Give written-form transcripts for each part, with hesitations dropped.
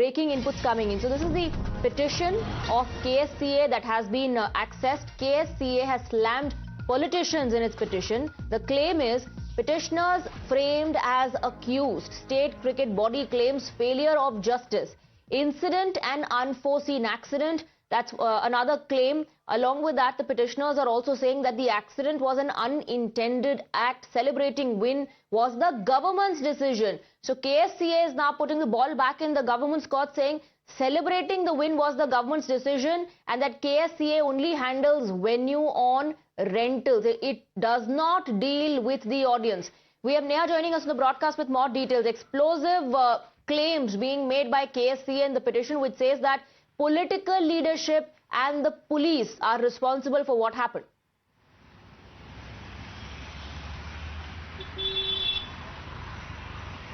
breaking inputs coming in. So this is the petition of KSCA that has been accessed. KSCA has slammed politicians in its petition. The claim is petitioners framed as accused. State cricket body claims failure of justice. Incident and unforeseen accident. That's another claim. Along with that, the petitioners are also saying that the accident was an unintended act. Celebrating win was the government's decision. So KSCA is now putting the ball back in the government's court, saying celebrating the win was the government's decision and that KSCA only handles venue on rentals. It does not deal with the audience. We have Neha joining us on the broadcast with more details. Explosive claims being made by KSCA in the petition, which says that political leadership and the police are responsible for what happened.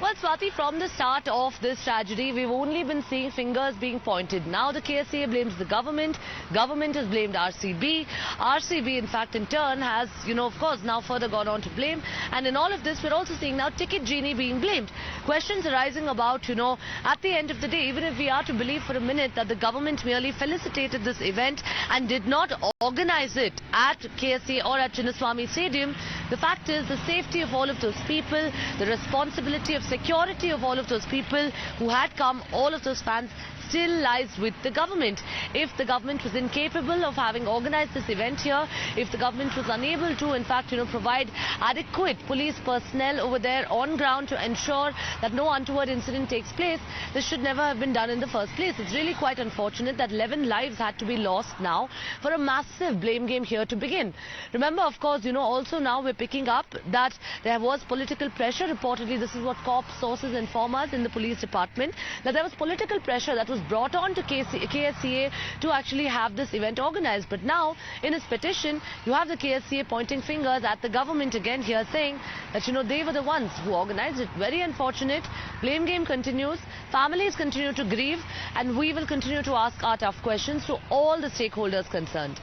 Well, Swati, from the start of this tragedy, we've only been seeing fingers being pointed. Now the KSCA blames the government. Government has blamed RCB. RCB, in fact, in turn has, of course, now further gone on to blame. And in all of this, we're also seeing now Ticket Genie being blamed. Questions arising about, at the end of the day, even if we are to believe for a minute that the government merely felicitated this event and did not organize it at KSCA or at Chinnaswamy Stadium, the fact is the safety of all of those people, the responsibility of security of all of those people who had come, all of those fans, still lies with the government. If the government was incapable of having organized this event here, if the government was unable to, in fact, provide adequate police personnel over there on ground to ensure that no untoward incident takes place, this should never have been done in the first place. It's really quite unfortunate that 11 lives had to be lost now for a massive blame game here to begin. Remember, of course, also now we're picking up that there was political pressure. Reportedly, this is what COP sources inform us in the police department, that there was political pressure that was brought on to KSCA to actually have this event organized. But now, in his petition, you have the KSCA pointing fingers at the government again here, saying that, they were the ones who organized it. Very unfortunate. Blame game continues. Families continue to grieve, and we will continue to ask our tough questions to all the stakeholders concerned.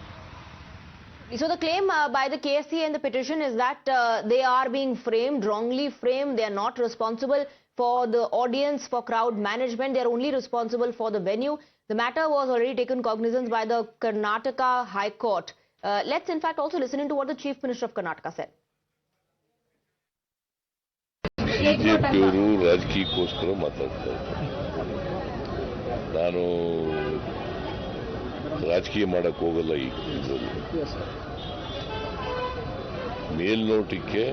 So the claim by the KSCA in the petition is that they are being framed, wrongly framed. They are not responsible for the audience, for crowd management. They are only responsible for the venue. The matter was already taken cognizance by the Karnataka High Court. Let's in fact also listen into what the Chief Minister of Karnataka said. ಬಿಜೆಪಿಯವರು ರಾಜಕೀಯಕ್ಕೋಸ್ಕರ ಮಾತಾಡ್ತಾ ಇದ್ದಾರೆ. ನಾನು ರಾಜಕೀಯ ಮಾಡಕ್ಕೆ ಹೋಗಲ್ಲ. ಈ ಮೇಲ್ನೋಟಕ್ಕೆ